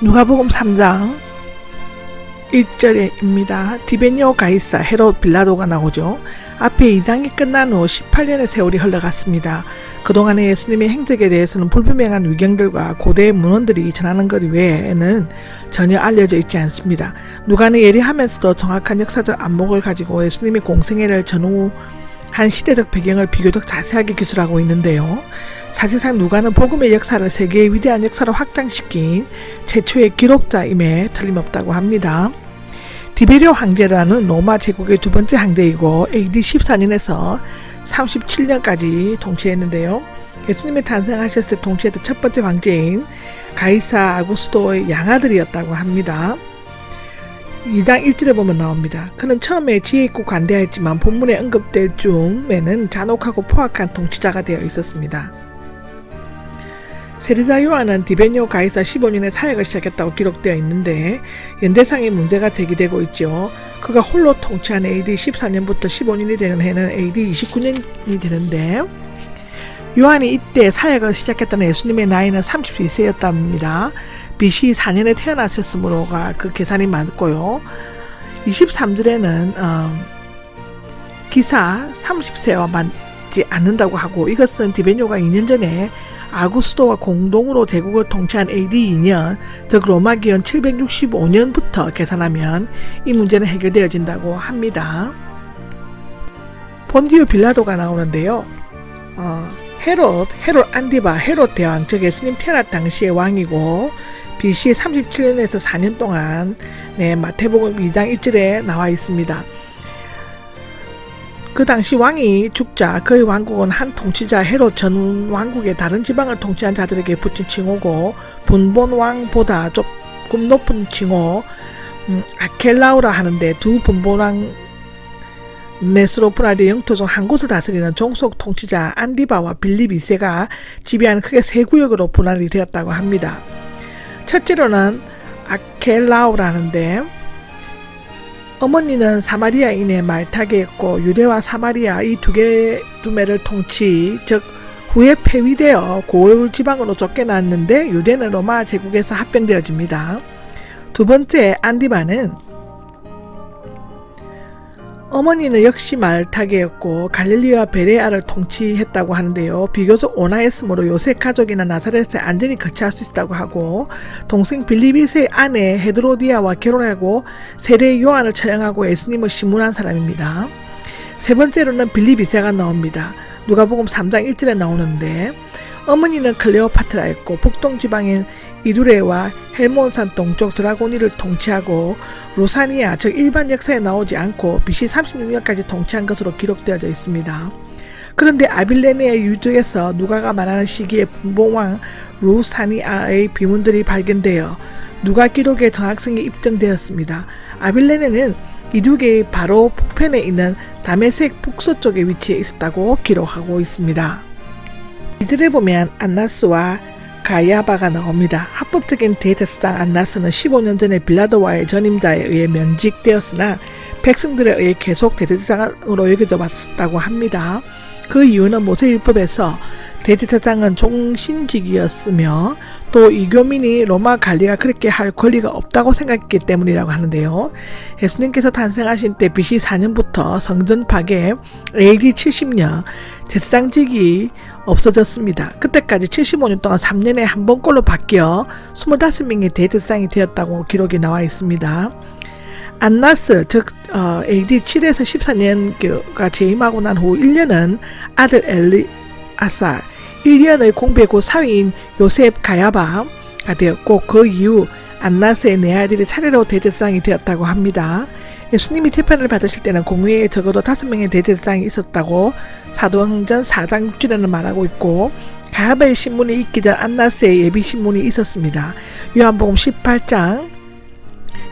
누가복음 3장 1절입니다. 디베뇨 가이사 헤롯 빌라도가 나오죠. 앞에 2장이 끝난 후 18년의 세월이 흘러갔습니다. 그동안의 예수님의 행적에 대해서는 불분명한 위경들과 고대의 문헌들이 전하는 것 외에는 전혀 알려져 있지 않습니다. 누가는 예리하면서도 정확한 역사적 안목을 가지고 예수님의 공생애를 전후한 시대적 배경을 비교적 자세하게 기술하고 있는데요. 사실상 누가는 복음의 역사를 세계의 위대한 역사로 확장시킨 최초의 기록자임에 틀림없다고 합니다. 디베리오 황제라는 로마 제국의 두 번째 황제이고 AD 14년에서 37년까지 통치했는데요. 예수님이 탄생하셨을 때 통치했던 첫 번째 황제인 가이사 아구스토의 양아들이었다고 합니다. 2장 1절에 보면 나옵니다. 그는 처음에 지혜 있고 관대했지만 본문에 언급될 즈음에는 잔혹하고 포악한 통치자가 되어 있었습니다. 세리자 요한은 디베뇨 가이사 15년에 사역을 시작했다고 기록되어 있는데 연대상의 문제가 제기되고 있죠. 그가 홀로 통치한 AD 14년부터 15년이 되는 해는 AD 29년이 되는데 요한이 이때 사역을 시작했다는 예수님의 나이는 32세였답니다. BC 4년에 태어나셨으므로가 그 계산이 맞고요. 23절에는 기사 30세와 맞지 않는다고 하고 이것은 디베뇨가 2년 전에 아구스토와 공동으로 제국을 통치한 AD 2년, 즉 로마 기원 765년부터 계산하면 이 문제는 해결되어진다고 합니다. 본디오 빌라도가 나오는데요. 헤롯 안디바, 헤롯 대왕, 즉 예수님 태어날 당시의 왕이고 BC 37년에서 4년 동안 마태복음 2장 1절에 나와 있습니다. 그 당시 왕이 죽자 그의 왕국은 한 통치자 헤롯 전 왕국의 다른 지방을 통치한 자들에게 붙인 칭호고 분본 왕보다 조금 높은 칭호 아켈라우라 하는데 두 분본 왕 메스로프라데 영토 중 한 곳을 다스리는 종속 통치자 안디바와 빌립 2세가 지배한 크게 세 구역으로 분할이 되었다고 합니다. 첫째로는 아켈라우라는데 어머니는 사마리아인의 말타게였고 유대와 사마리아 이 두 매를 통치, 즉 후에 폐위되어 고을 지방으로 쫓겨났는데 유대는 로마 제국에서 합병되어집니다. 두 번째 안디바는 어머니는 역시 말타게였고 갈릴리와 베레아를 통치했다고 하는데요. 비교적 온화했으므로 요셉 가족이나 나사렛에 안전히 거처할 수 있다고 하고 동생 빌립의 아내 헤드로디아와 결혼하고 세례 요한을 처형하고 예수님을 신문한 사람입니다. 세 번째로는 빌립 2세가 나옵니다. 누가복음 3장 1절에 나오는데 어머니는 클레오파트라였고 북동 지방인 이두레와 헬몬산 동쪽 드라고니를 통치하고 루사니아, 즉 일반 역사에 나오지 않고 BC 36년까지 통치한 것으로 기록되어져 있습니다. 그런데 아빌레네의 유적에서 누가가 말하는 시기에 분봉왕 루사니아의 비문들이 발견되어 누가 기록의 정확성이 입증되었습니다. 아빌레네는 이두개의 바로 북편에 있는 다메섹 북서쪽에 위치해 있었다고 기록하고 있습니다. 이절에 보면 안나스와 가야바가 나옵니다. 합법적인 대제사장 안나스는 15년 전에 빌라도와의 전임자에 의해 면직되었으나 백성들에 의해 계속 대제사장으로 여겨져 왔다고 합니다. 그 이유는 모세율법에서 대제사장은 종신직이었으며 또 이교민이 로마 관리가 그렇게 할 권리가 없다고 생각했기 때문이라고 하는데요. 예수님께서 탄생하신 때 BC 4년부터 성전 파괴 AD 70년 제사장직이 없어졌습니다. 그때까지 75년 동안 3년에 한 번꼴로 바뀌어 25명의 대제사장이 되었다고 기록이 나와 있습니다. 안나스, 즉 AD 7에서 14년가 재임하고 난 후 1년은 아들 엘리아살, 1년의 공백 후 사위인 요셉 가야바가 되었고 그 이후 안나스의 네 아들이 차례로 대제사장이 되었다고 합니다. 예수님이 재판을 받으실 때는 공회에 적어도 5명의 대제사장이 있었다고 사도행전 4장 6절에는 말하고 있고 가야바의 신문이 있기 전 안나스의 예비 신문이 있었습니다. 요한복음 18장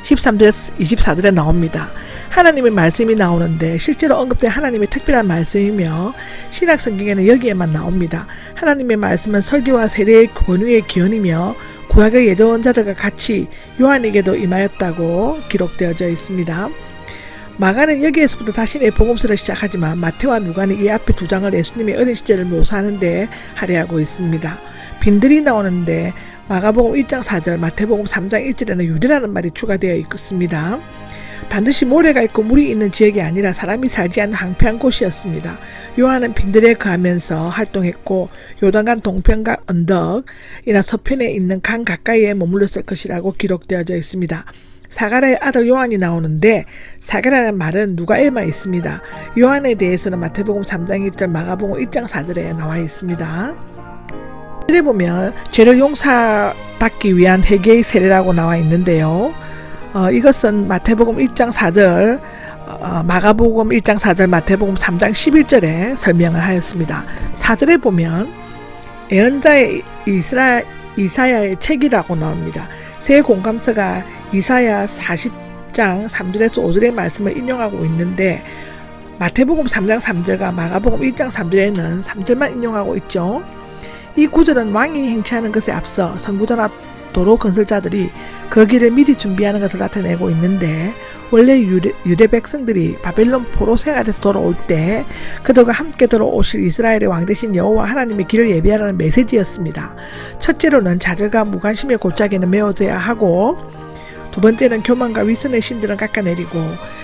13절에서 24절에 나옵니다. 하나님의 말씀이 나오는데 실제로 언급된 하나님의 특별한 말씀이며 신약 성경에는 여기에만 나옵니다. 하나님의 말씀은 설교와 세례의 권위의 기원이며 구약의 예언자들과 같이 요한에게도 임하였다고 기록되어져 있습니다. 마가는 여기에서부터 자신의 복음서를 시작하지만 마태와 누가는 이 앞에 두 장을 예수님의 어린 시절을 묘사하는데 할애하고 있습니다. 빈들이 나오는데 마가복음 1장 4절, 마태복음 3장 1절에는 유대라는 말이 추가되어 있습니다. 반드시 모래가 있고 물이 있는 지역이 아니라 사람이 살지 않는 황폐한 곳이었습니다. 요한은 빈들에 거하면서 활동했고 요단강 동편과 언덕이나 서편에 있는 강 가까이에 머물렀을 것이라고 기록되어져 있습니다. 사가랴의 아들 요한이 나오는데 사가랴라는 말은 누가에만 있습니다. 요한에 대해서는 마태복음 3장 1절, 마가복음 1장 4절에 나와 있습니다. 에 보면 죄를 용서받기 위한 회개의 세례라고 나와 있는데요. 이것은 마태복음 1장 4절, 마가복음 1장 4절, 마태복음 3장 11절에 설명을 하였습니다. 4절에 보면 예언자의 이사야의 책이라고 나옵니다. 새 공감서가 이사야 40장 3절에서 5절의 말씀을 인용하고 있는데 마태복음 3장 3절과 마가복음 1장 3절에는 3절만 인용하고 있죠. 이 구절은 왕이 행치하는 것에 앞서 선구자나 도로 건설자들이 그 길을 미리 준비하는 것을 나타내고 있는데 원래 유대 백성들이 바벨론 포로 생활에서 돌아올 때 그들과 함께 돌아오실 이스라엘의 왕 대신 여호와 하나님의 길을 예비하라는 메시지였습니다. 첫째로는 좌절과 무관심의 골짜기는 메워져야 하고, 두 번째는 교만과 위선의 신들은 깎아내리고,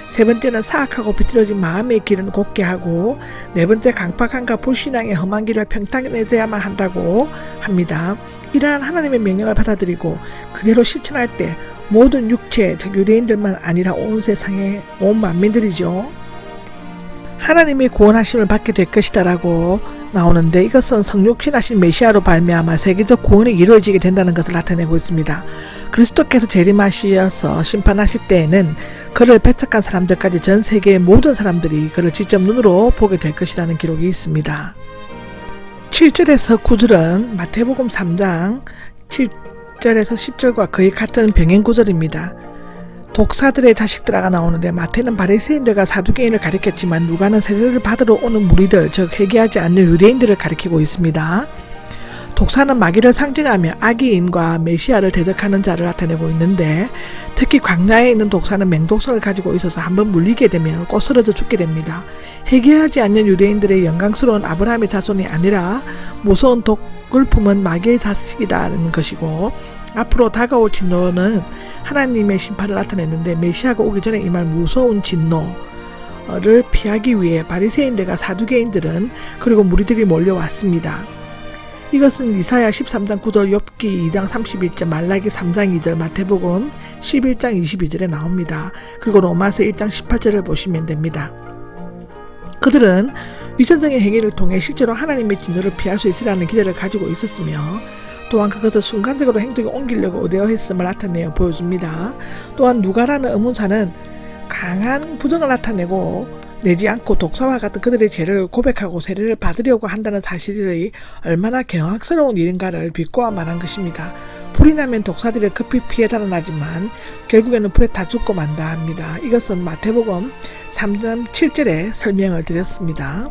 세 번째는 사악하고 비틀어진 마음의 길은 곧게 하고, 네 번째 강팍함과 불신앙의 험한 길을 평탄해져야만 한다고 합니다. 이러한 하나님의 명령을 받아들이고 그대로 실천할 때 모든 육체, 즉 유대인들만 아니라 온 세상의 온 만민들이죠, 하나님의 구원하심을 받게 될 것이다 라고 나오는데, 이것은 성육신하신 메시아로 발매하며 세계적 구원이 이루어지게 된다는 것을 나타내고 있습니다. 그리스도께서 재림하시어서 심판하실 때에는 그를 배척한 사람들까지 전 세계의 모든 사람들이 그를 직접 눈으로 보게 될 것이라는 기록이 있습니다. 7절에서 9절은 마태복음 3장 7절에서 10절과 거의 같은 병행 구절입니다. 독사들의 자식들아가 나오는데 마태는 바리새인들과 사두개인을 가리켰지만 누가는 세례를 받으러 오는 무리들, 즉 회개하지 않는 유대인들을 가리키고 있습니다. 독사는 마귀를 상징하며 악의인과 메시아를 대적하는 자를 나타내고 있는데, 특히 광야에 있는 독사는 맹독성을 가지고 있어서 한번 물리게 되면 꼭 쓰러져 죽게 됩니다. 회개하지 않는 유대인들의 영광스러운 아브라함의 자손이 아니라 무서운 독을 품은 마귀의 자식이라는 것이고, 앞으로 다가올 진노는 하나님의 심판을 나타내는데 메시아가 오기 전에 임할 무서운 진노를 피하기 위해 바리새인들과 사두개인들은 그리고 무리들이 몰려왔습니다. 이것은 이사야 13장 9절, 욥기 2장 31절, 말라기 3장 2절, 마태복음 11장 22절에 나옵니다. 그리고 로마서 1장 18절을 보시면 됩니다. 그들은 위선적인 행위를 통해 실제로 하나님의 진노를 피할 수 있으라는 기대를 가지고 있었으며, 또한 그것을 순간적으로 행동에 옮기려고 의도했음을 나타내어 보여줍니다. 또한 누가라는 의문사는 강한 부정을 나타내고 내지 않고 독사와 같은 그들의 죄를 고백하고 세례를 받으려고 한다는 사실이 얼마나 경악스러운 일인가를 비꼬아 말한 것입니다. 불이 나면 독사들이 급히 피해 달아나지만 결국에는 불에 다 죽고 만다 합니다. 이것은 마태복음 3장 7절에 설명을 드렸습니다.